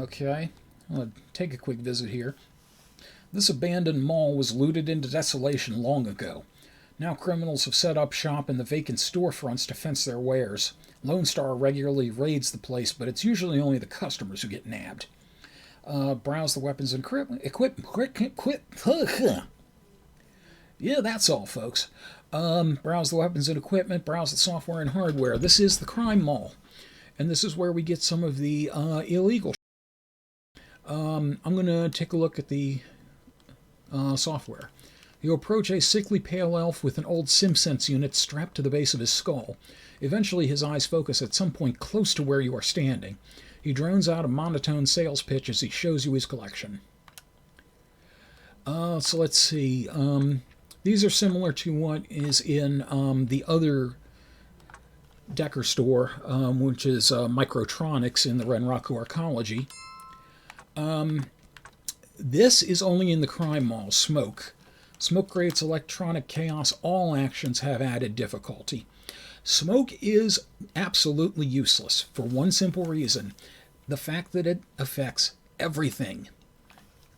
Okay, I'll take a quick visit here. This abandoned mall was looted into desolation long ago. Now criminals have set up shop in the vacant storefronts to fence their wares. Lone Star regularly raids the place, but it's usually only the customers who get nabbed. Browse the weapons and yeah, that's all, folks. Browse the weapons and equipment, browse the software and hardware. This is the crime mall, and this is where we get some of the illegal. I'm going to take a look at the software. You approach a sickly pale elf with an old SimSense unit strapped to the base of his skull. Eventually, his eyes focus at some point close to where you are standing. He drones out a monotone sales pitch as he shows you his collection. So let's see. These are similar to what is in the other Decker store, which is Microtronics in the Renraku Arcology. This is only in the crime mall, Smoke. Smoke creates electronic chaos. All actions have added difficulty. Smoke is absolutely useless for one simple reason. The fact that it affects everything.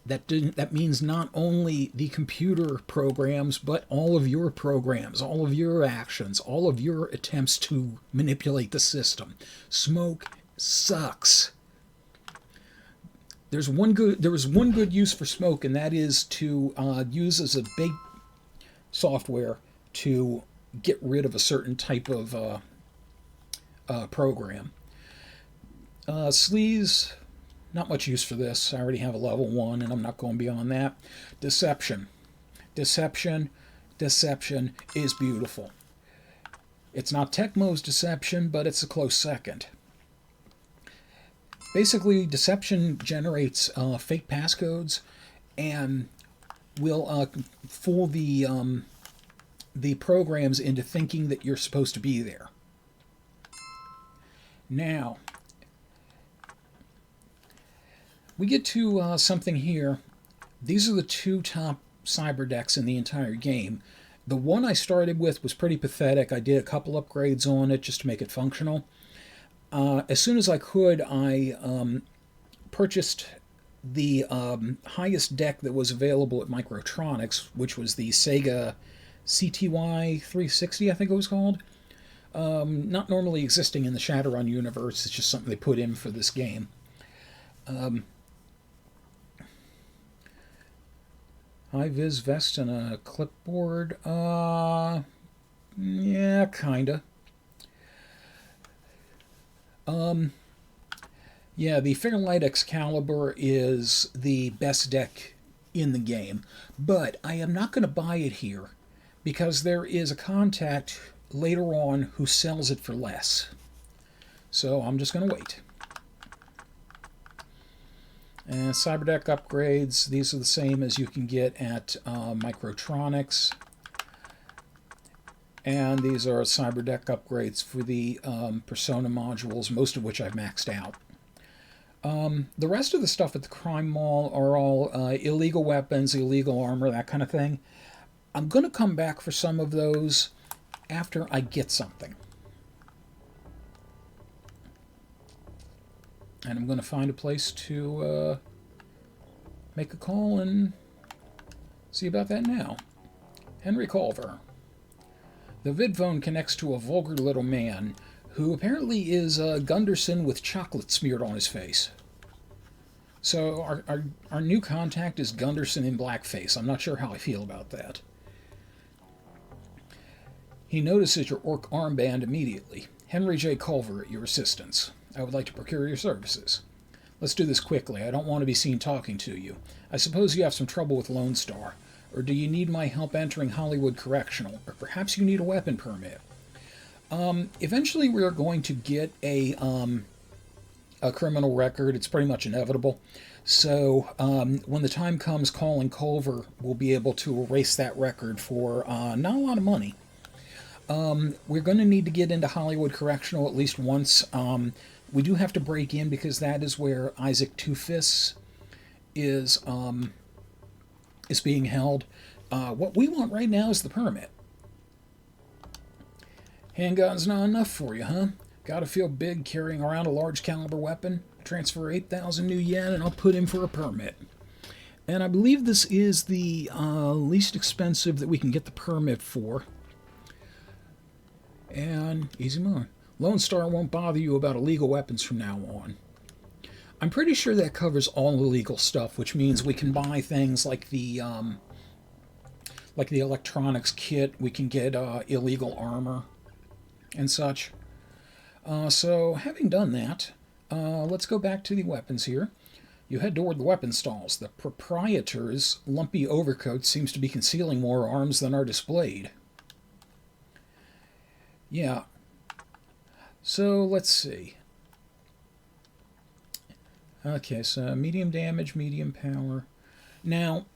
That means not only the computer programs, but all of your programs, all of your actions, all of your attempts to manipulate the system. Smoke sucks. There was one good use for Smoke, and that is to use as a big software to get rid of a certain type of program. Sleaze, not much use for this. I already have a level 1, and I'm not going beyond that. Deception. Deception is beautiful. It's not Tecmo's Deception, but it's a close second. Basically, Deception generates fake passcodes and will fool the programs into thinking that you're supposed to be there. Now, we get to something here. These are the 2 top cyber decks in the entire game. The one I started with was pretty pathetic. I did a couple upgrades on it just to make it functional. As soon as I could, I purchased the highest deck that was available at Microtronics, which was the Sega CTY 360, I think it was called. Not normally existing in the Shadowrun universe, it's just something they put in for this game. High-vis vest and a clipboard. Yeah, kinda. Yeah, the Fairlight Excalibur is the best deck in the game, but I am not going to buy it here because there is a contact later on who sells it for less. So I'm just going to wait. And Cyberdeck upgrades, these are the same as you can get at Microtronics. And these are Cyberdeck upgrades for the Persona modules, most of which I've maxed out. The rest of the stuff at the crime mall are all illegal weapons, illegal armor, that kind of thing. I'm going to come back for some of those after I get something. And I'm going to find a place to make a call and see about that now. Henry Culver. The vidphone connects to a vulgar little man who apparently is Gunderson with chocolate smeared on his face. So our new contact is Gunderson in blackface. I'm not sure how I feel about that. He notices your orc armband immediately. Henry J. Culver at your assistance. I would like to procure your services. Let's do this quickly. I don't want to be seen talking to you. I suppose you have some trouble with Lone Star. Or do you need my help entering Hollywood Correctional? Or perhaps you need a weapon permit. Eventually we are going to get a criminal record. It's pretty much inevitable. So when the time comes, calling Culver will be able to erase that record for not a lot of money. We're going to need to get into Hollywood Correctional at least once. We do have to break in because that is where Isaac Two Fists is being held. What we want right now is the permit. Handgun's not enough for you, huh? Gotta feel big carrying around a large caliber weapon. Transfer 8,000 new yen and I'll put in for a permit. And I believe this is the least expensive that we can get the permit for. And easy money. Lone Star won't bother you about illegal weapons from now on. I'm pretty sure that covers all illegal stuff, which means we can buy things like the electronics kit. We can get illegal armor and such. So having done that, let's go back to the weapons here. You head toward the weapon stalls. The proprietor's lumpy overcoat seems to be concealing more arms than are displayed. Yeah. So let's see. Okay, so medium damage, medium power. Now,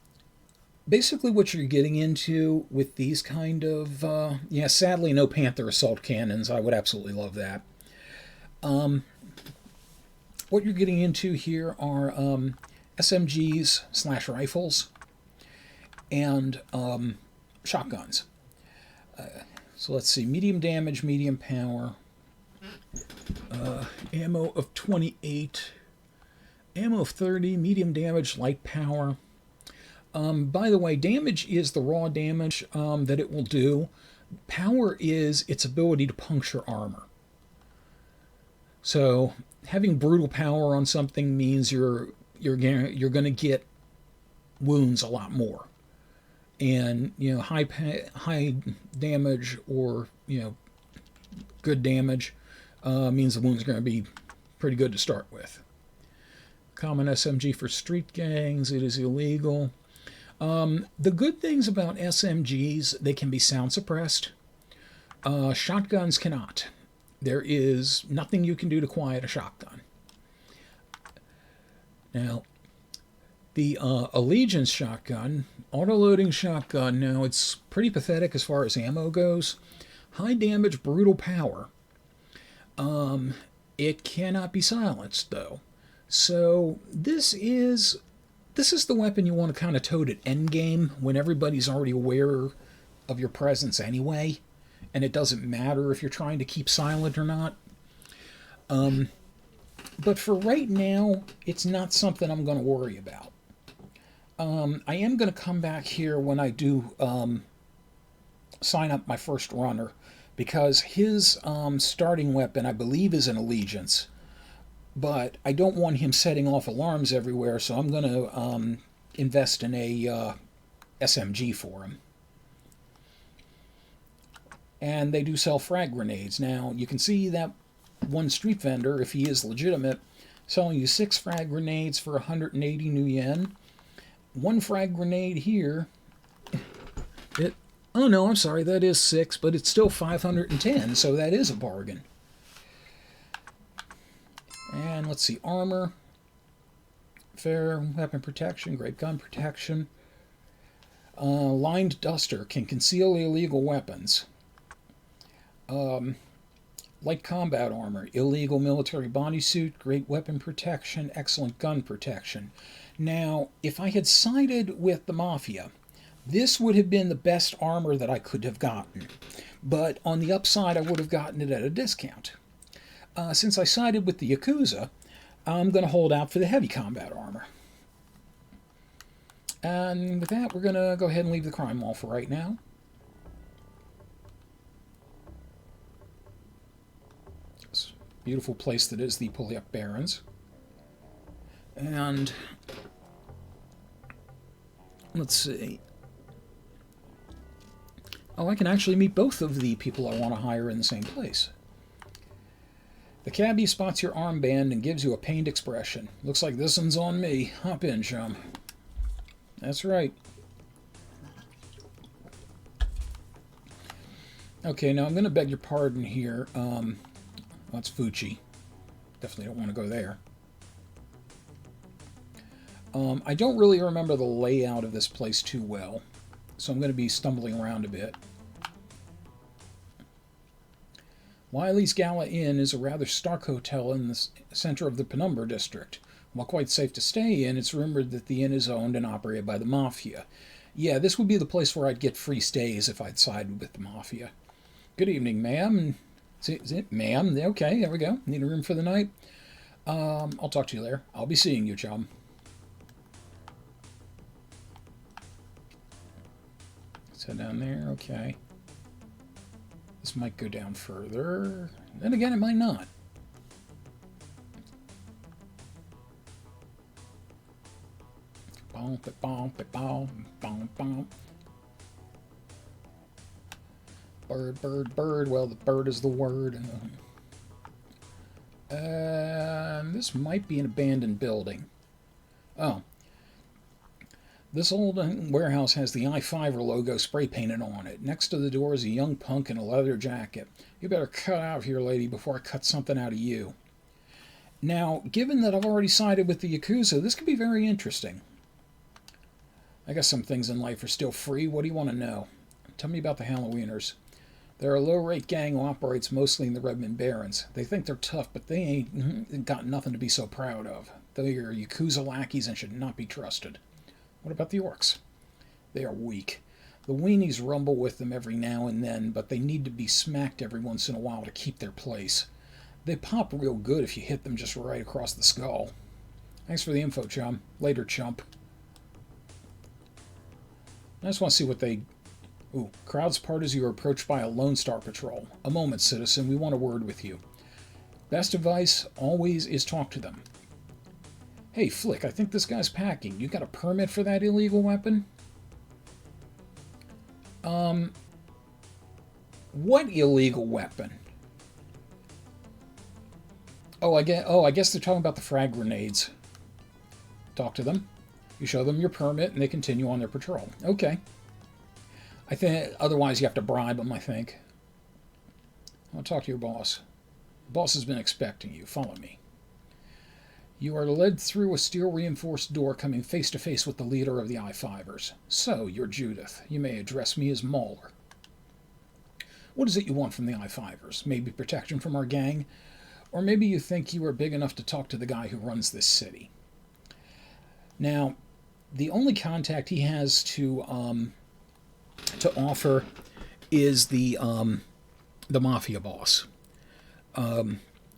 basically what you're getting into with these kind of... yeah, sadly no Panther assault cannons. I would absolutely love that. What you're getting into here are SMGs / rifles and shotguns. So let's see, medium damage, medium power, ammo of 28, ammo of 30, medium damage, light power. By the way, damage is the raw damage that it will do. Power is its ability to puncture armor. So having brutal power on something means you're going to get wounds a lot more, and high damage or good damage means the wounds are going to be pretty good to start with. Common SMG for street gangs. It is illegal. The good things about SMGs, they can be sound suppressed. Shotguns cannot. There is nothing you can do to quiet a shotgun. Now, the Allegiance shotgun, auto-loading shotgun, now it's pretty pathetic as far as ammo goes. High damage, brutal power. It cannot be silenced, though. So this is the weapon you want to kind of tote at endgame when everybody's already aware of your presence anyway. And it doesn't matter if you're trying to keep silent or not. But for right now, it's not something I'm going to worry about. I am going to come back here when I do sign up my first runner, because his starting weapon, I believe, is an Allegiance. But I don't want him setting off alarms everywhere, so I'm going to invest in a SMG for him. And they do sell frag grenades. Now, you can see that one street vendor, if he is legitimate, selling you 6 frag grenades for 180 new yen. One frag grenade here, oh no, I'm sorry, that is 6, but it's still 510, so that is a bargain. And let's see, armor, fair weapon protection, great gun protection. Lined duster can conceal illegal weapons. Light combat armor, illegal military bodysuit, great weapon protection, excellent gun protection. Now, if I had sided with the Mafia, this would have been the best armor that I could have gotten. But on the upside, I would have gotten it at a discount. Since I sided with the Yakuza, I'm going to hold out for the heavy combat armor. And with that, we're going to go ahead and leave the crime mall for right now. This beautiful place that is the Polyak Barons. And let's see. Oh, I can actually meet both of the people I want to hire in the same place. The cabbie spots your armband and gives you a pained expression. Looks like this one's on me. Hop in, chum. That's right. Okay, now I'm going to beg your pardon here. That's Fuchi. Definitely don't want to go there. I don't really remember the layout of this place too well, so I'm going to be stumbling around a bit. Wiley's Gala Inn is a rather stark hotel in the center of the Penumbra district. While quite safe to stay in, it's rumored that the inn is owned and operated by the Mafia. Yeah, this would be the place where I'd get free stays if I'd sided with the Mafia. Good evening, ma'am. See, ma'am. Okay, there we go. Need a room for the night? I'll talk to you later. I'll be seeing you, chum. Let's head down there. Okay. This might go down further. Then again, it might not. Bird, bird, bird. Well, the bird is the word. This might be an abandoned building. Oh. This old warehouse has the I-5 logo spray painted on it. Next to the door is a young punk in a leather jacket. You better cut out of here, lady, before I cut something out of you. Now, given that I've already sided with the Yakuza, this could be very interesting. I guess some things in life are still free. What do you want to know? Tell me about the Halloweeners. They're a low-rate gang who operates mostly in the Redmond Barrens. They think they're tough, but they ain't got nothing to be so proud of. They are Yakuza lackeys and should not be trusted. What about the orcs? They are weak. The weenies rumble with them every now and then, but they need to be smacked every once in a while to keep their place. They pop real good if you hit them just right across the skull. Thanks for the info, chum. Later, chump. I just want to see what they... Ooh, crowds part as you are approached by a Lone Star patrol. A moment, citizen. We want a word with you. Best advice always is talk to them. Hey, Flick, I think this guy's packing. You got a permit for that illegal weapon? What illegal weapon? Oh, I guess they're talking about the frag grenades. Talk to them. You show them your permit, and they continue on their patrol. Okay. I think otherwise you have to bribe them, I think. I'll talk to your boss. The boss has been expecting you. Follow me. You are led through a steel-reinforced door coming face-to-face with the leader of the I-5ers. So, you're Judith. You may address me as Mauler. What is it you want from the I-5ers? Maybe protection from our gang? Or maybe you think you are big enough to talk to the guy who runs this city. Now, the only contact he has to offer is the mafia boss.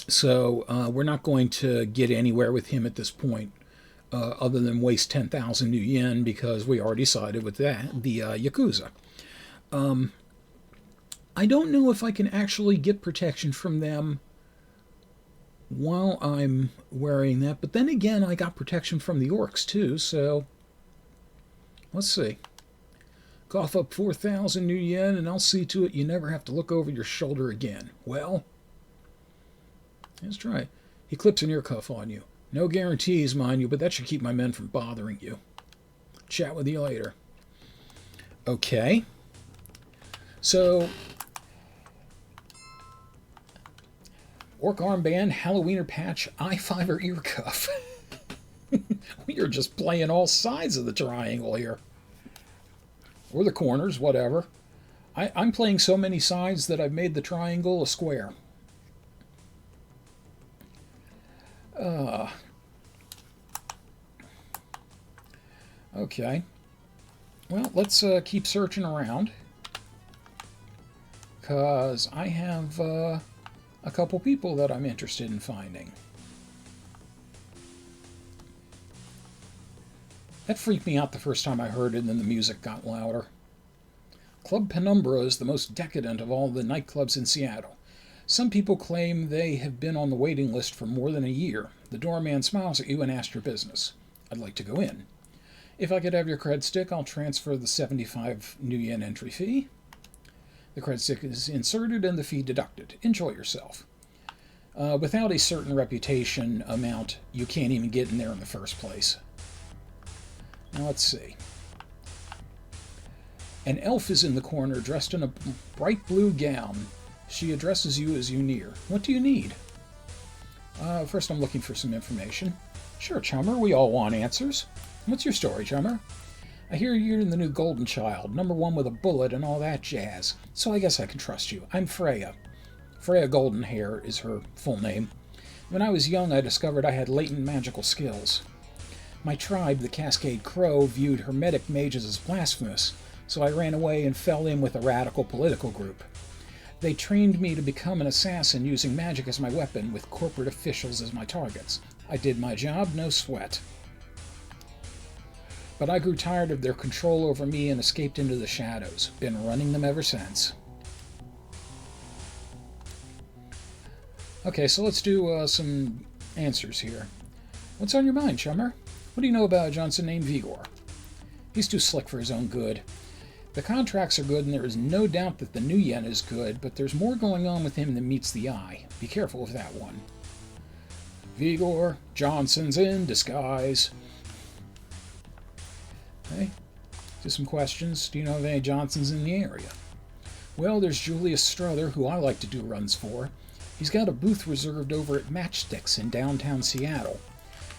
So we're not going to get anywhere with him at this point, other than waste 10,000 new yen because we already sided with that, the Yakuza. I don't know if I can actually get protection from them while I'm wearing that, but then again, I got protection from the orcs too, so let's see. Cough up 4,000 new yen, and I'll see to it you never have to look over your shoulder again. Well, let's try. He clips an ear cuff on you. No guarantees, mind you, but that should keep my men from bothering you. Chat with you later. Okay. So, orc armband, Halloweener patch, I-5er ear cuff. We are just playing all sides of the triangle here. Or the corners, whatever. I'm playing so many sides that I've made the triangle a square. Okay. Well, let's keep searching around. Because I have a couple people that I'm interested in finding. That freaked me out the first time I heard it, and then the music got louder. Club Penumbra is the most decadent of all the nightclubs in Seattle. Some people claim they have been on the waiting list for more than a year. The doorman smiles at you and asks your business. I'd like to go in. If I could have your cred stick, I'll transfer the 75 new yen entry fee. The cred stick is inserted and the fee deducted. Enjoy yourself. Without a certain reputation amount, you can't even get in there in the first place. Now let's see. An elf is in the corner dressed in a bright blue gown. She addresses you as you near. What do you need? First I'm looking for some information. Sure, Chummer, we all want answers. What's your story, Chummer? I hear you're in the new Golden Child, #1 with a bullet and all that jazz, so I guess I can trust you. I'm Freya. Freya Goldenhair is her full name. When I was young, I discovered I had latent magical skills. My tribe, the Cascade Crow, viewed Hermetic mages as blasphemous, so I ran away and fell in with a radical political group. They trained me to become an assassin using magic as my weapon, with corporate officials as my targets. I did my job, no sweat. But I grew tired of their control over me and escaped into the shadows. Been running them ever since. Okay, so let's do some answers here. What's on your mind, chummer? What do you know about a Johnson named Vigor? He's too slick for his own good. The contracts are good, and there is no doubt that the new yen is good, but there's more going on with him than meets the eye. Be careful of that one. Vigor, Johnson's in disguise. Okay, just some questions. Do you know of any Johnsons in the area? Well, there's Julius Strother, who I like to do runs for. He's got a booth reserved over at Matchsticks in downtown Seattle.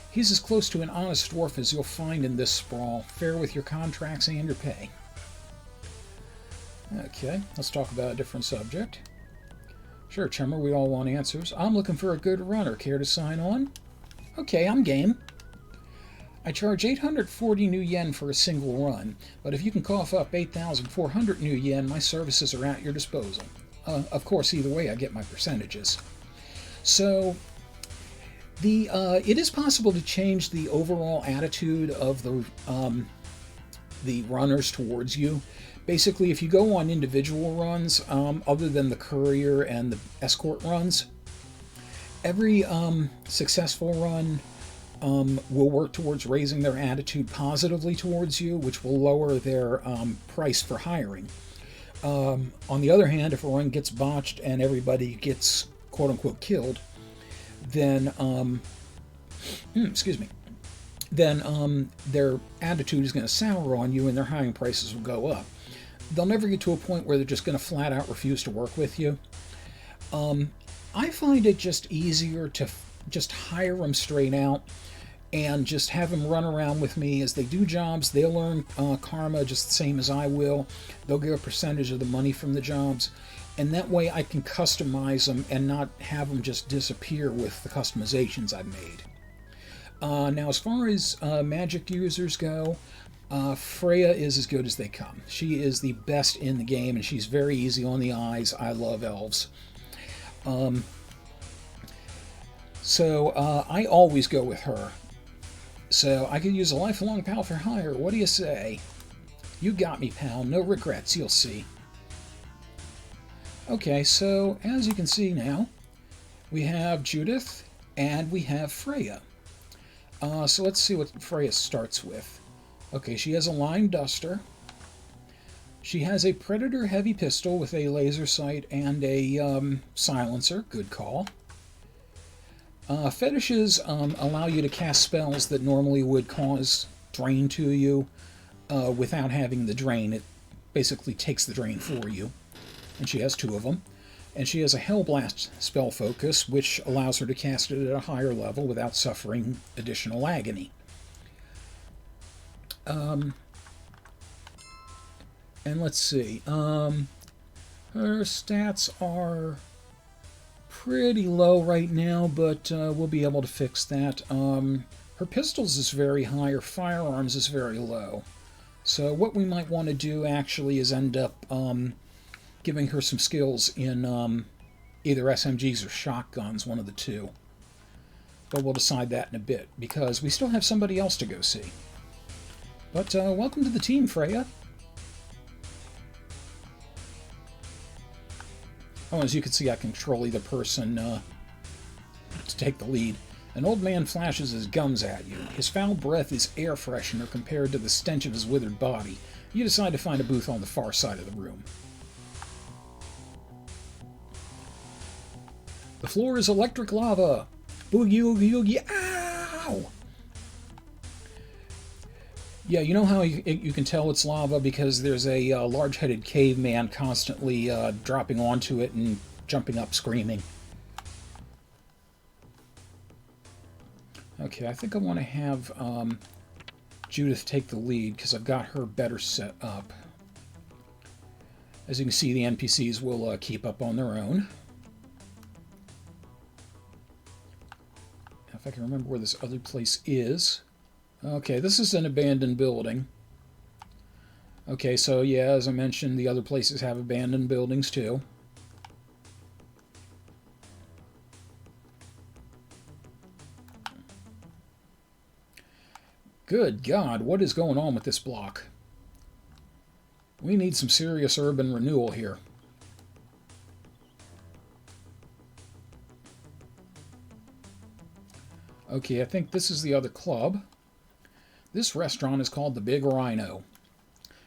He's as close to an honest dwarf as you'll find in this sprawl, fair with your contracts and your pay. Okay, let's talk about a different subject. Sure, chummer, we all want answers. I'm looking for a good runner. Care to sign on? Okay, I'm game. I charge 840 new yen for a single run, but if you can cough up 8,400 new yen, my services are at your disposal. Of course, either way, I get my percentages. So, it is possible to change the overall attitude of the runners towards you. Basically, if you go on individual runs, other than the courier and the escort runs, every successful run will work towards raising their attitude positively towards you, which will lower their price for hiring. On the other hand, if a run gets botched and everybody gets quote-unquote killed, then their attitude is going to sour on you and their hiring prices will go up. They'll never get to a point where they're just going to flat out refuse to work with you. I find it just easier to just hire them straight out and just have them run around with me. As they do jobs, they'll earn karma just the same as I will. They'll get a percentage of the money from the jobs, and that way I can customize them and not have them just disappear with the customizations I've made. Now, as far as magic users go, Freya is as good as they come. She is the best in the game, and she's very easy on the eyes. I love elves. So I always go with her. So I could use a lifelong pal for hire. What do you say? You got me, pal. No regrets. You'll see. Okay, so as you can see now, we have Judith and we have Freya. So let's see what Freya starts with. Okay, she has a lime duster. She has a Predator heavy pistol with a laser sight and a silencer. Good call. Fetishes allow you to cast spells that normally would cause drain to you without having the drain. It basically takes the drain for you. And she has 2 of them. And she has a Hellblast spell focus, which allows her to cast it at a higher level without suffering additional agony. And let's see. Her stats are pretty low right now, but we'll be able to fix that. Her pistols is very high, her firearms is very low. So what we might want to do actually is end up giving her some skills in either SMGs or shotguns, one of the two. But we'll decide that in a bit, because we still have somebody else to go see. But welcome to the team, Freya. Oh, as you can see, I control either person to take the lead. An old man flashes his gums at you. His foul breath is air freshener compared to the stench of his withered body. You decide to find a booth on the far side of the room. The floor is electric lava. Boogie, oogie, oogie, ow! Yeah, you know how you can tell it's lava? Because there's a large-headed caveman constantly dropping onto it and jumping up screaming. Okay, I think I want to have Judith take the lead because I've got her better set up. As you can see, the NPCs will keep up on their own. If I can remember where this other place is. Okay, this is an abandoned building. Okay, so yeah, as I mentioned, the other places have abandoned buildings too. Good God, what is going on with this block? We need some serious urban renewal here. Okay, I think this is the other club. This restaurant is called the Big Rhino.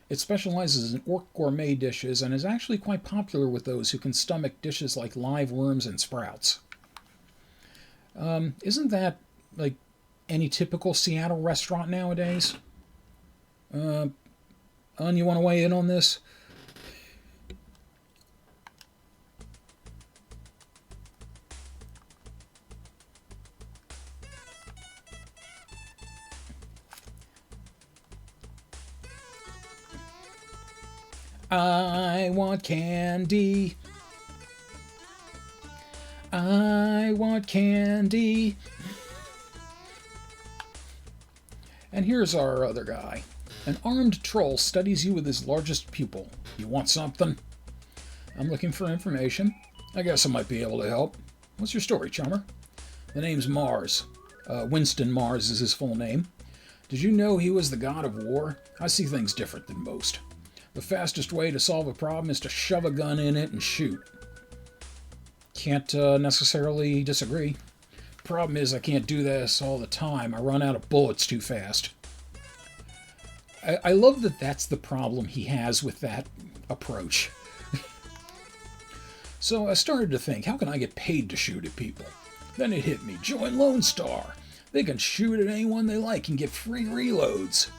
It specializes in orc gourmet dishes and is actually quite popular with those who can stomach dishes like live worms and sprouts. Isn't that like any typical Seattle restaurant nowadays? You want to weigh in on this? I want candy. I want candy. And here's our other guy. An armed troll studies you with his largest pupil. You want something? I'm looking for information. I guess I might be able to help. What's your story, chummer? The name's Mars. Winston Mars is his full name. Did you know he was the god of war? I see things different than most. The fastest way to solve a problem is to shove a gun in it and shoot. Can't necessarily disagree. Problem is I can't do this all the time. I run out of bullets too fast. I love that that's the problem he has with that approach. So I started to think, how can I get paid to shoot at people? Then it hit me, join Lone Star. They can shoot at anyone they like and get free reloads.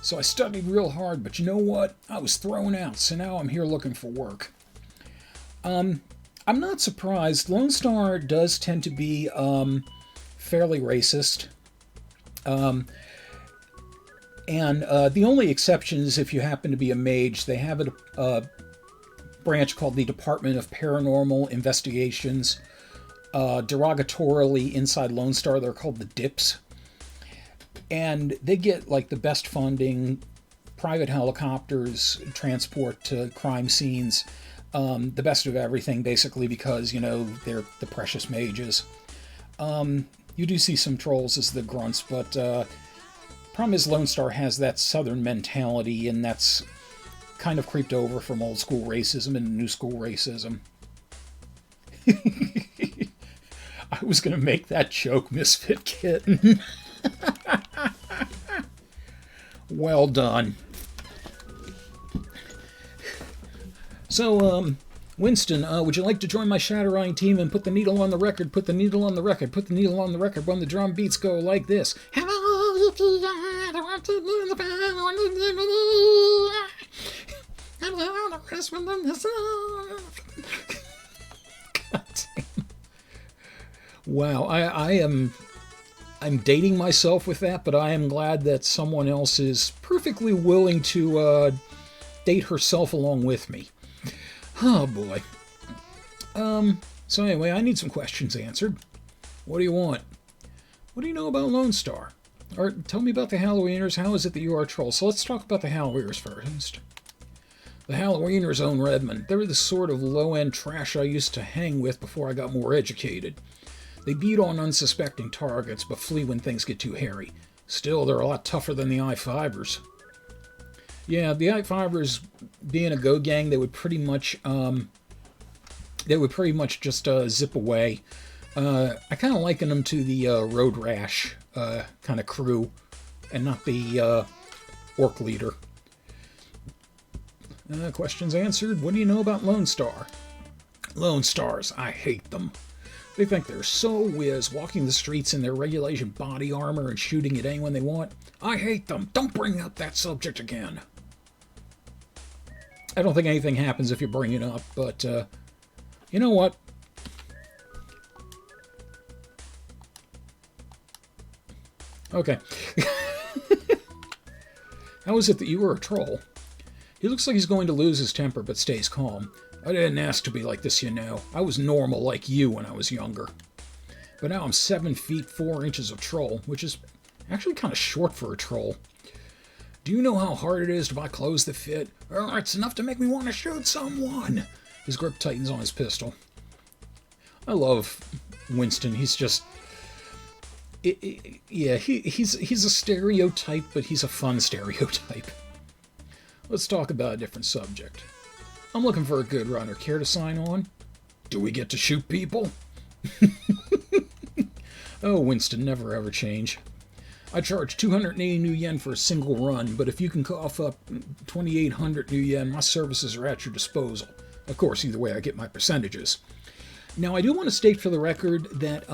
So I studied real hard, but you know what? I was thrown out, so now I'm here looking for work. I'm not surprised. Lone Star does tend to be fairly racist. And the only exception is if you happen to be a mage. They have a branch called the Department of Paranormal Investigations. Derogatorily inside Lone Star, they're called the Dips. And they get like the best funding, private helicopters, transport to crime scenes, the best of everything, basically, because, you know, they're the precious mages. You do see some trolls as the grunts, but problem is Lone Star has that southern mentality, and that's kind of creeped over from old school racism into new school racism. I was going to make that joke, Misfit Kitten. Well done. So, Winston, would you like to join my Shadowrun team and put the needle on the record, put the needle on the record, put the needle on the record when the drum beats go like this? God damn. Wow, I'm dating myself with that, but I am glad that someone else is perfectly willing to date herself along with me. Oh boy. So anyway, I need some questions answered. What do you want? What do you know about Lone Star? Or tell me about the Halloweeners. How is it that you are a troll? So let's talk about the Halloweeners first. The Halloweeners own Redmond. They were the sort of low-end trash I used to hang with before I got more educated. They beat on unsuspecting targets, but flee when things get too hairy. Still, they're a lot tougher than the I-5ers. Yeah, the I-5ers, being a go gang, they would pretty much just zip away. I kind of liken them to the Road Rash kind of crew, and not the orc leader. Questions answered. What do you know about Lone Star? Lone Stars, I hate them. They think they're so whiz, walking the streets in their regulation body armor and shooting at anyone they want. I hate them. Don't bring up that subject again. I don't think anything happens if you bring it up, but you know what? Okay. How is it that you were a troll? He looks like he's going to lose his temper, but stays calm. I didn't ask to be like this, you know. I was normal like you when I was younger. But now I'm 7 feet 4 inches of troll, which is actually kind of short for a troll. Do you know how hard it is to buy clothes that fit? It's enough to make me want to shoot someone. His grip tightens on his pistol. I love Winston. He's just... Yeah, he's a stereotype, but he's a fun stereotype. Let's talk about a different subject. I'm looking for a good runner. Care to sign on? Do we get to shoot people? Oh, Winston, never ever change. I charge 280 new yen for a single run, but if you can cough up 2,800 new yen, my services are at your disposal. Of course, either way, I get my percentages. Now, I do want to state for the record that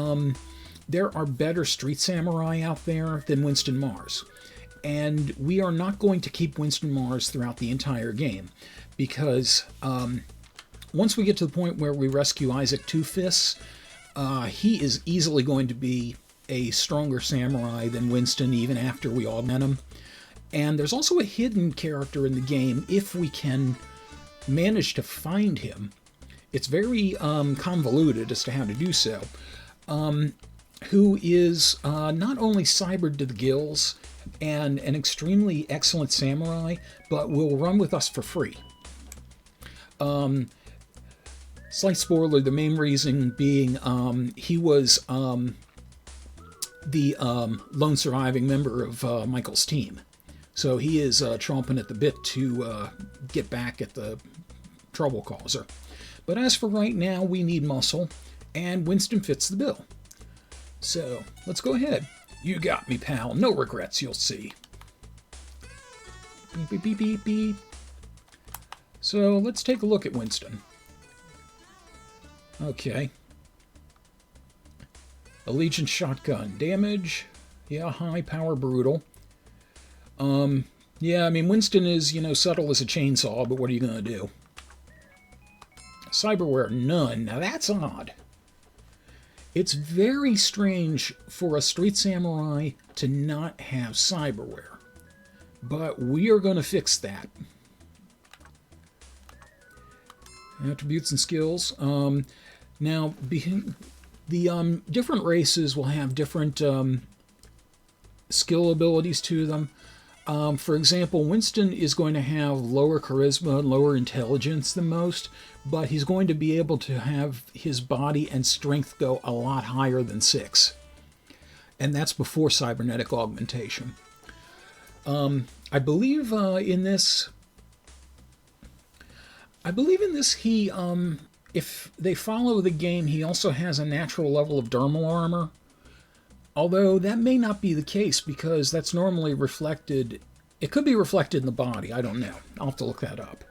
there are better street samurai out there than Winston Mars. And we are not going to keep Winston Mars throughout the entire game, because once we get to the point where we rescue Isaac Two Fists, he is easily going to be a stronger samurai than Winston even after we augment him. And there's also a hidden character in the game if we can manage to find him. It's very convoluted as to how to do so. Who is not only cybered to the gills and an extremely excellent samurai, but will run with us for free. Slight spoiler, the main reason being he was the lone surviving member of Michael's team. So he is chomping at the bit to get back at the trouble causer. But as for right now, we need muscle, and Winston fits the bill. So, let's go ahead. You got me, pal. No regrets, you'll see. Beep, beep, beep, beep, beep. So, let's take a look at Winston. Okay. Allegiance shotgun. Damage. Yeah, high power brutal. Yeah, I mean, Winston is, subtle as a chainsaw, but what are you going to do? Cyberware, none. Now that's odd. It's very strange for a street samurai to not have cyberware. But we are going to fix that. Attributes and skills. Now, the different races will have different skill abilities to them. For example, Winston is going to have lower charisma and lower intelligence than most, but he's going to be able to have his body and strength go a lot higher than 6. And that's before cybernetic augmentation. I believe in this he, if they follow the game, he also has a natural level of dermal armor. Although that may not be the case, because that's normally reflected. It could be reflected in the body. I don't know. I'll have to look that up.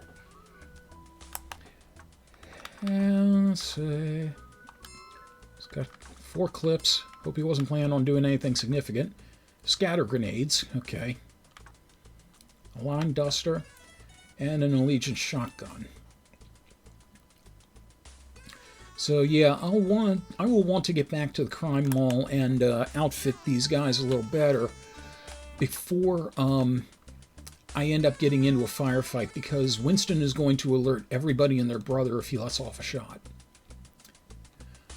And let's see. It's got 4 clips. Hope he wasn't planning on doing anything significant. Scatter grenades. Okay. A line duster. And an Allegiance shotgun. So yeah, I will want to get back to the crime mall and outfit these guys a little better before I end up getting into a firefight, because Winston is going to alert everybody and their brother if he lets off a shot.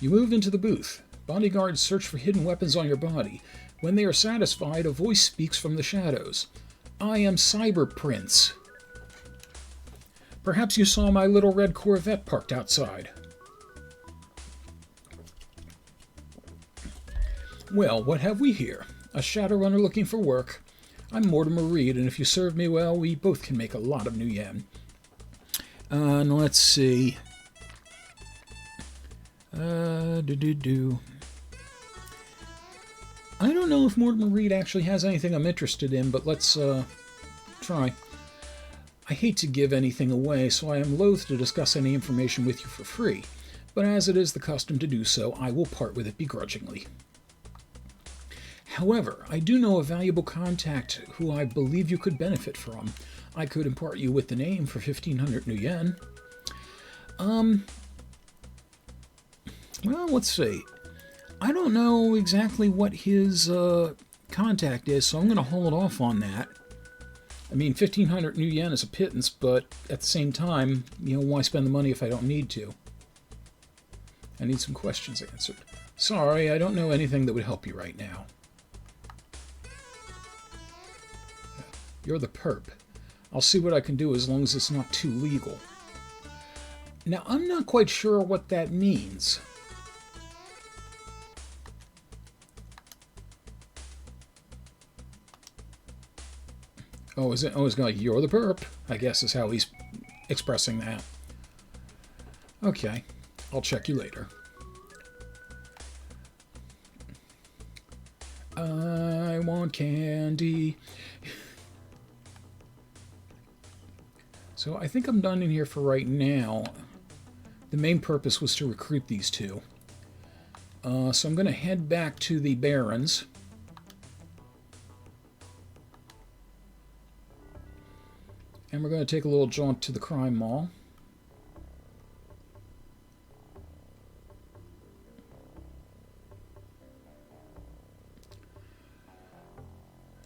You move into the booth. Bodyguards search for hidden weapons on your body. When they are satisfied, a voice speaks from the shadows. I am Cyber Prince. Perhaps you saw my little red Corvette parked outside. Well, what have we here? A Shadowrunner looking for work. I'm Mortimer Reed, and if you serve me well, we both can make a lot of new yen. And let's see. I don't know if Mortimer Reed actually has anything I'm interested in, but let's try. I hate to give anything away, so I am loath to discuss any information with you for free. But as it is the custom to do so, I will part with it begrudgingly. However, I do know a valuable contact who I believe you could benefit from. I could impart you with the name for 1,500 new yen. Well, let's see. I don't know exactly what his contact is, so I'm going to hold off on that. I mean, 1,500 new yen is a pittance, but at the same time, why spend the money if I don't need to? I need some questions answered. Sorry, I don't know anything that would help you right now. You're the perp. I'll see what I can do as long as it's not too legal. Now, I'm not quite sure what that means. Oh, is it? Oh, it's like, you're the perp, I guess is how he's expressing that. Okay, I'll check you later. I want candy. So I think I'm done in here for right now. The main purpose was to recruit these two. So I'm going to head back to the Barrens. And we're going to take a little jaunt to the crime mall.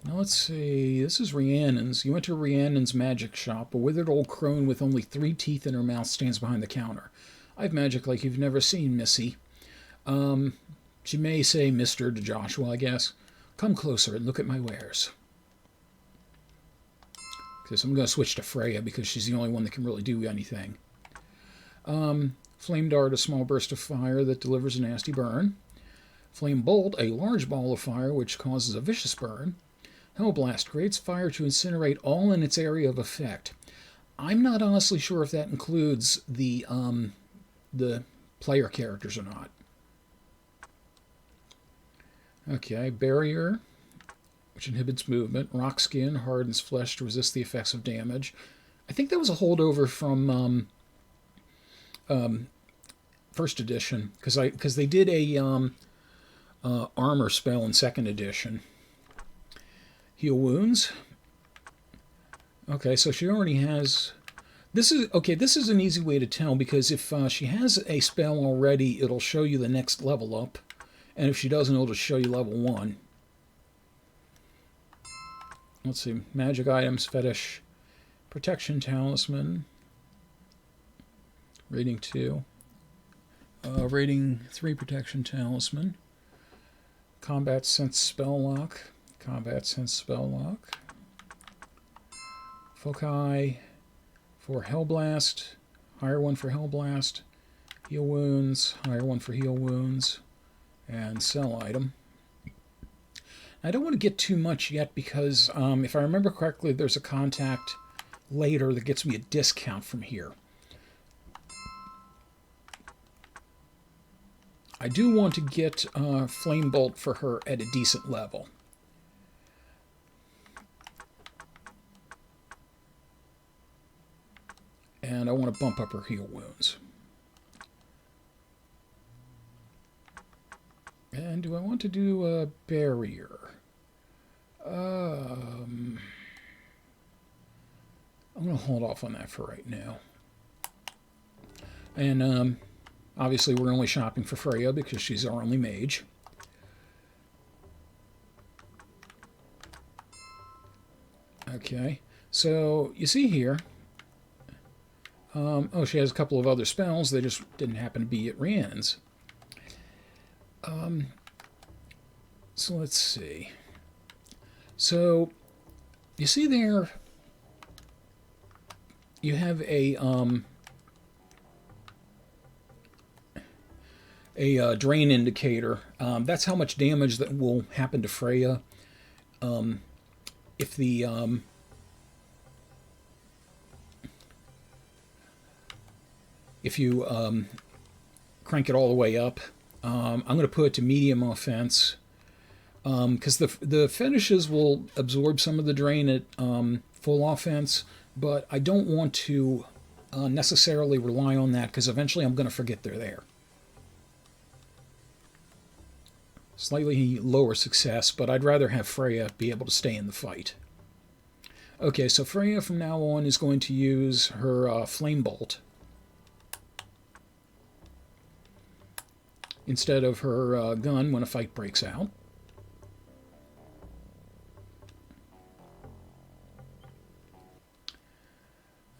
Now let's see, this is Rhiannon's. You enter Rhiannon's magic shop. A withered old crone with only 3 teeth in her mouth stands behind the counter. I have magic like you've never seen, missy. She may say Mr. to Joshua, I guess. Come closer and look at my wares. Okay, so I'm going to switch to Freya because she's the only one that can really do anything. Flame Dart, a small burst of fire that delivers a nasty burn. Flame Bolt, a large ball of fire which causes a vicious burn. Hellblast creates fire to incinerate all in its area of effect. I'm not honestly sure if that includes the player characters or not. Okay, Barrier, which inhibits movement. Rock Skin hardens flesh to resist the effects of damage. I think that was a holdover from first edition because they did a armor spell in second edition. Heal wounds. Okay, so she already has. This is an easy way to tell because if she has a spell already, it'll show you the next level up, and if she doesn't, it'll just show you level 1. Let's see, magic items, fetish, protection talisman, rating 2, rating 3 protection talisman, combat sense spell lock, foci for Hellblast, higher one for Hellblast, heal wounds, higher one for heal wounds, and sell item. I don't want to get too much yet because if I remember correctly, there's a contact later that gets me a discount from here. I do want to get Flame Bolt for her at a decent level. And I want to bump up her heal wounds. And do I want to do a barrier? I'm going to hold off on that for right now. And obviously we're only shopping for Freya because she's our only mage. Okay, so you see here, oh, she has a couple of other spells. They just didn't happen to be at Rhiannon's. So let's see. So you see there, you have a drain indicator. That's how much damage that will happen to Freya if the if you crank it all the way up. I'm going to put it to medium offense because the fetishes will absorb some of the drain at full offense, but I don't want to necessarily rely on that because eventually I'm going to forget they're there. Slightly lower success, but I'd rather have Freya be able to stay in the fight. Okay, so Freya from now on is going to use her Flame Bolt instead of her gun when a fight breaks out.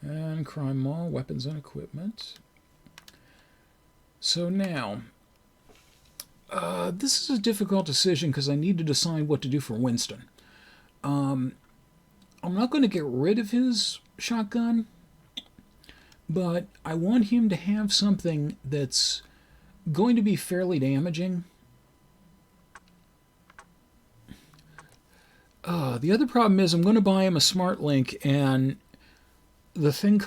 And Crime Mall, weapons and equipment. So now, this is a difficult decision because I need to decide what to do for Winston. I'm not going to get rid of his shotgun, but I want him to have something that's going to be fairly damaging. The other problem is I'm going to buy him a smart link, and the thing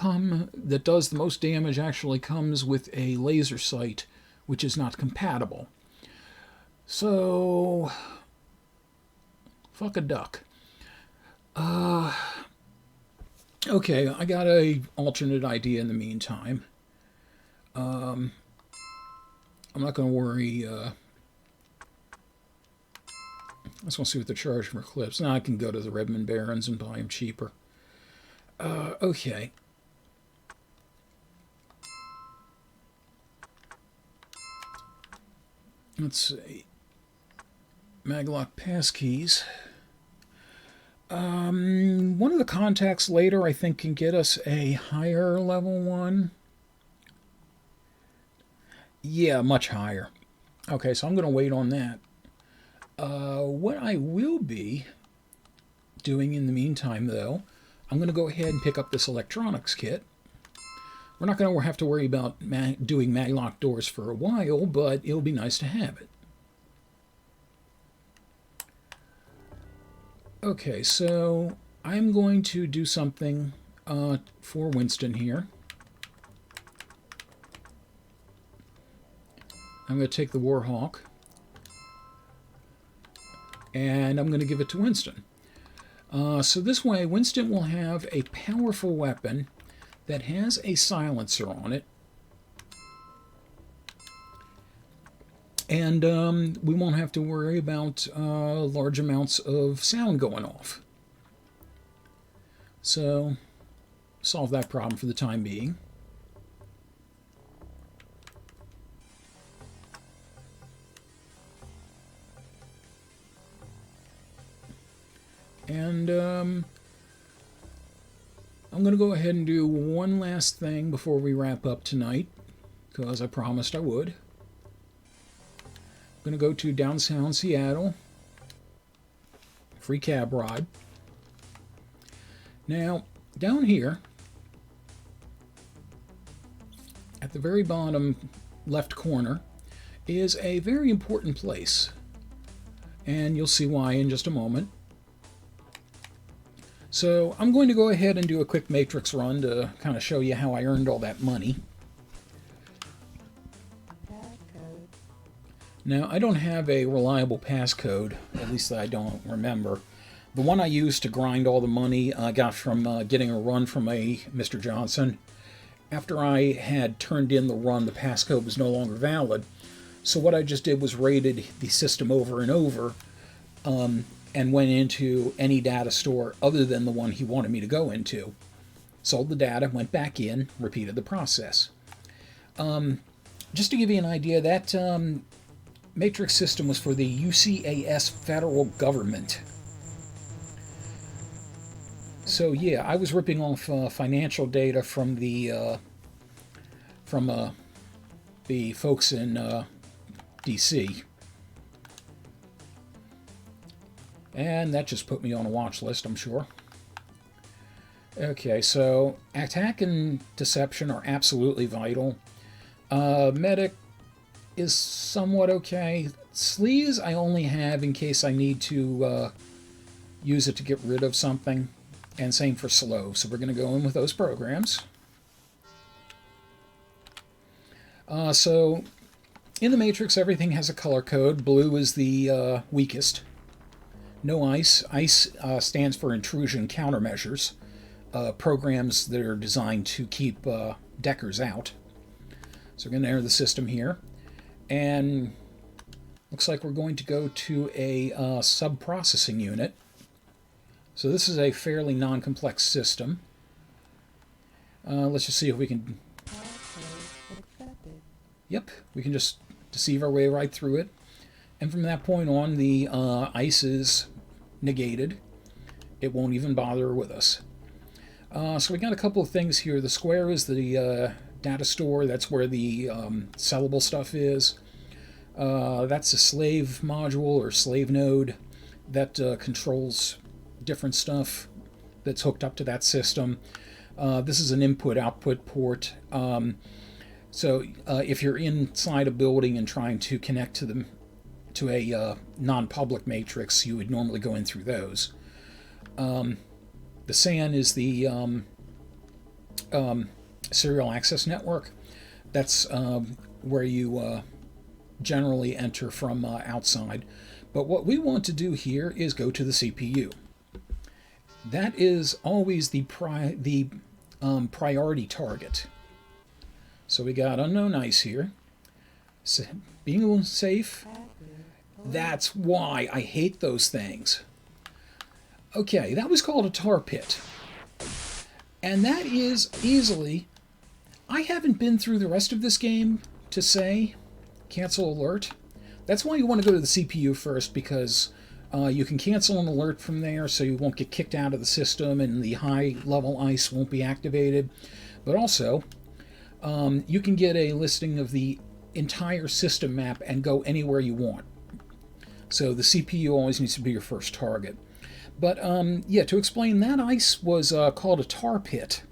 that does the most damage actually comes with a laser sight, which is not compatible. So, fuck a duck. Okay, I got a alternate idea in the meantime. I'm not going to worry. I just want to see what they're charging for clips. Now I can go to the Redmond Barons and buy them cheaper. Okay. Let's see. Maglock passkeys. One of the contacts later, I think, can get us a higher level one. Yeah, much higher. Okay, so I'm going to wait on that. What I will be doing in the meantime, though, I'm going to go ahead and pick up this electronics kit. We're not going to have to worry about doing maglock doors for a while, but it'll be nice to have it. Okay, so I'm going to do something for Winston here. I'm going to take the Warhawk, and I'm going to give it to Winston. So this way, Winston will have a powerful weapon that has a silencer on it, and we won't have to worry about large amounts of sound going off. So, solve that problem for the time being. And I'm going to go ahead and do one last thing before we wrap up tonight, because I promised I would. I'm going to go to downtown Seattle. Free cab ride. Now, down here, at the very bottom left corner, is a very important place. And you'll see why in just a moment. So I'm going to go ahead and do a quick matrix run to kind of show you how I earned all that money. Now, I don't have a reliable passcode, at least I don't remember. The one I used to grind all the money I got from getting a run from a Mr. Johnson. After I had turned in the run, the passcode was no longer valid. So what I just did was raided the system over and over, and went into any data store other than the one he wanted me to go into. Sold the data, went back in, repeated the process. Just to give you an idea, that matrix system was for the UCAS federal government. So yeah, I was ripping off financial data from the folks in DC. And that just put me on a watch list, I'm sure. Okay, so attack and deception are absolutely vital. Medic is somewhat okay. Sleaze I only have in case I need to use it to get rid of something. And same for slow. So we're going to go in with those programs. So in the Matrix, everything has a color code. Blue is the weakest. No ice. Ice stands for intrusion countermeasures. Programs that are designed to keep deckers out. So we're going to enter the system here. And looks like we're going to go to a sub-processing unit. So this is a fairly non-complex system. Let's just see if we can... Yep, we can just deceive our way right through it. And from that point on, the ice is negated. It won't even bother with us. So we got a couple of things here. The square is the data store. That's where the sellable stuff is. That's a slave module or slave node that controls different stuff that's hooked up to that system. This is an input-output port. So if you're inside a building and trying to connect to a non-public matrix, you would normally go in through those. The SAN is the serial access network. That's where you generally enter from outside. But what we want to do here is go to the CPU. That is always the priority target. So we got unknown ice here. So being a little safe. That's why I hate those things. Okay, that was called a tar pit. And that is easily... I haven't been through the rest of this game to say cancel alert. That's why you want to go to the CPU first, because you can cancel an alert from there so you won't get kicked out of the system and the high-level ice won't be activated. But also, you can get a listing of the entire system map and go anywhere you want. So the CPU always needs to be your first target. But yeah, to explain, that ice was called a tar pit.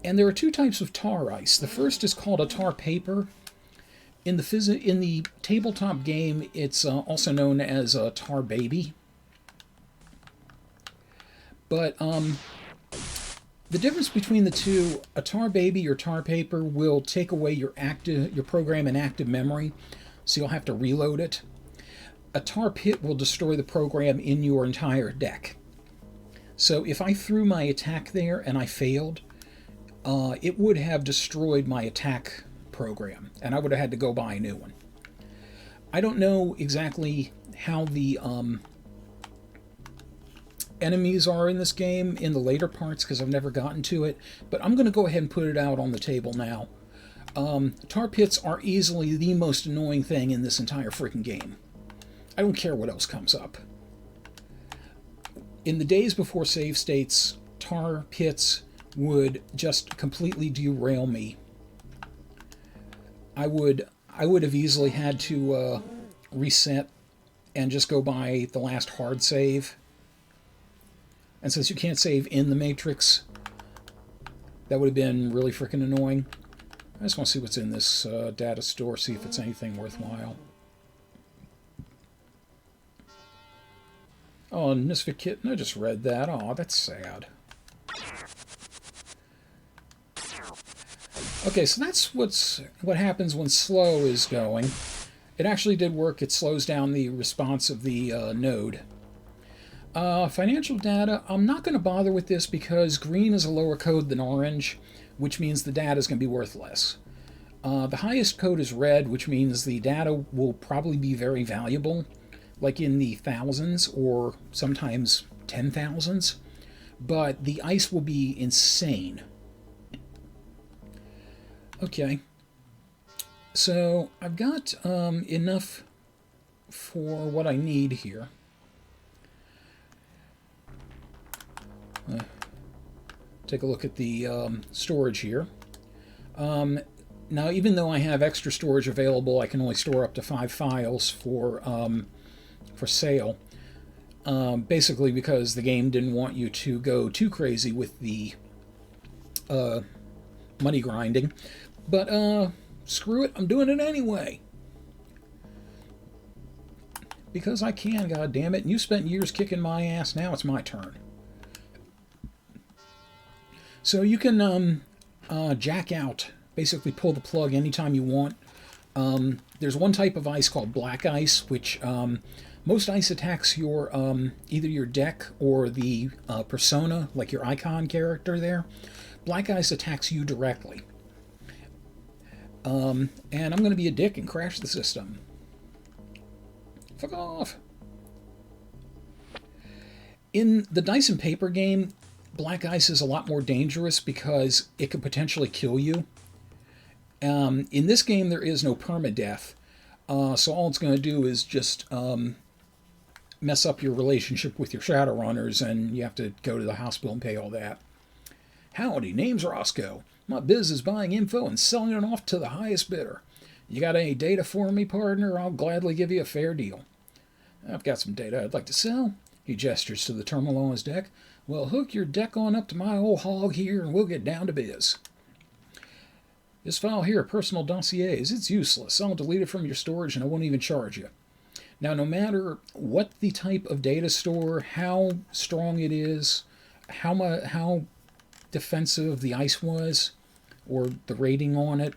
And there are two types of tar ice. The first is called a tar paper. In the tabletop game, it's also known as a tar baby. But the difference between the two, a tar baby or tar paper will take away your program in active memory, so you'll have to reload it. A tar pit will destroy the program in your entire deck. So if I threw my attack there and I failed, it would have destroyed my attack program, and I would have had to go buy a new one. I don't know exactly how the enemies are in this game in the later parts, because I've never gotten to it, but I'm going to go ahead and put it out on the table now. Tar pits are easily the most annoying thing in this entire freaking game. I don't care what else comes up. In the days before save states, tar pits would just completely derail me. I would have easily had to reset and just go by the last hard save. And since you can't save in the Matrix, that would have been really freaking annoying. I just want to see what's in this data store, see if it's anything worthwhile. Oh, Misfit Kitten, I just read that. Oh, that's sad. Okay, so that's what happens when slow is going. It actually did work. It slows down the response of the node. Financial data, I'm not going to bother with this because green is a lower code than orange, which means the data is going to be worth less. The highest code is red, which means the data will probably be very valuable, like in the thousands or sometimes 10,000s, but the ice will be insane. Okay, so I've got enough for what I need here. Take a look at the storage here. Now, even though I have extra storage available, I can only store up to 5 files for sale. Basically because the game didn't want you to go too crazy with the money grinding. But screw it, I'm doing it anyway. Because I can, goddammit. And you spent years kicking my ass, now it's my turn. So you can jack out, basically pull the plug anytime you want. There's one type of ice called black ice, which most ice attacks your either your deck or the persona, like your icon character there. Black ice attacks you directly. And I'm going to be a dick and crash the system. Fuck off. In the dice and paper game, black ice is a lot more dangerous because it could potentially kill you. In this game, there is no permadeath, so all it's going to do is just mess up your relationship with your Shadowrunners, and you have to go to the hospital and pay all that. Howdy, name's Roscoe. My biz is buying info and selling it off to the highest bidder. You got any data for me, partner? I'll gladly give you a fair deal. I've got some data I'd like to sell. He gestures to the terminal on his deck. Well, hook your deck on up to my old hog here, and we'll get down to biz. This file here, personal dossiers, it's useless. I'll delete it from your storage, and I won't even charge you. Now, no matter what the type of data store, how strong it is, how defensive the ice was, or the rating on it,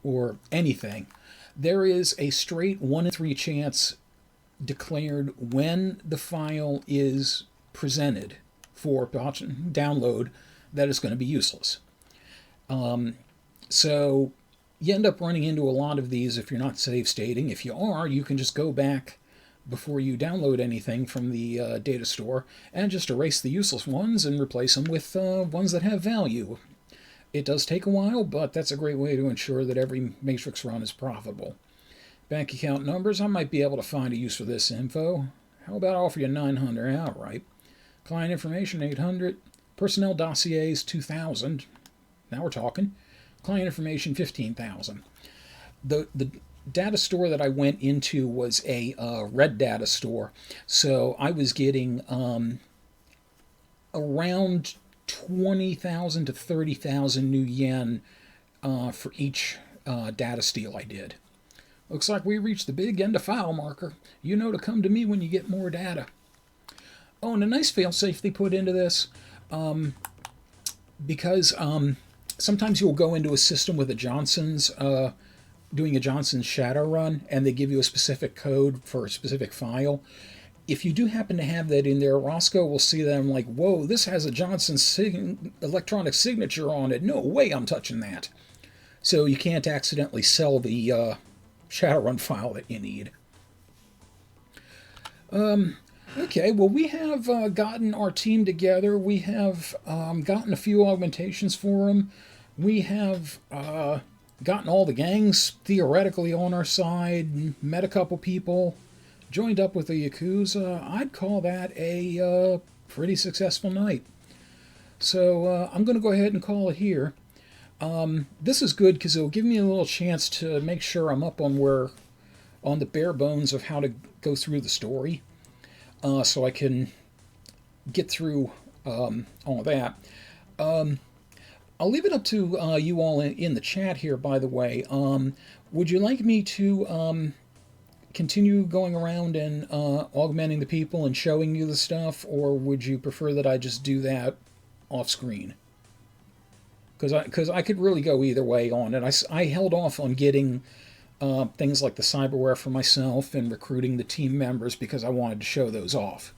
or anything, there is a straight 1 in 3 chance declared when the file is presented for download that is going to be useless. So you end up running into a lot of these if you're not save stating. If you are, you can just go back before you download anything from the data store and just erase the useless ones and replace them with ones that have value. It does take a while, but that's a great way to ensure that every matrix run is profitable. Bank account numbers, I might be able to find a use for this info. How about I offer you 900 outright? Client information, 800. Personnel dossiers, 2,000. Now we're talking. Client information, 15,000. The data store that I went into was a red data store, so I was getting around 20,000 to 30,000 new yen for each data steal I did. Looks like we reached the big end of file marker. You know to come to me when you get more data. Oh, and a nice failsafe they put into this, because sometimes you'll go into a system with a Johnson's, doing a Johnson's Shadowrun, and they give you a specific code for a specific file. If you do happen to have that in there, Roscoe will see that. I'm like, whoa, this has a Johnson electronic signature on it. No way I'm touching that. So you can't accidentally sell the Shadowrun file that you need. Okay, well, we have gotten our team together. We have gotten a few augmentations for them. We have gotten all the gangs theoretically on our side, met a couple people, joined up with the Yakuza. I'd call that a pretty successful night. So I'm going to go ahead and call it here. This is good because it'll give me a little chance to make sure I'm up on the bare bones of how to go through the story, so I can get through all that. I'll leave it up to you all in the chat here, by the way. Would you like me to continue going around and augmenting the people and showing you the stuff, or would you prefer that I just do that off screen? Because I could really go either way on it. I held off on getting things like the cyberware for myself and recruiting the team members because I wanted to show those off.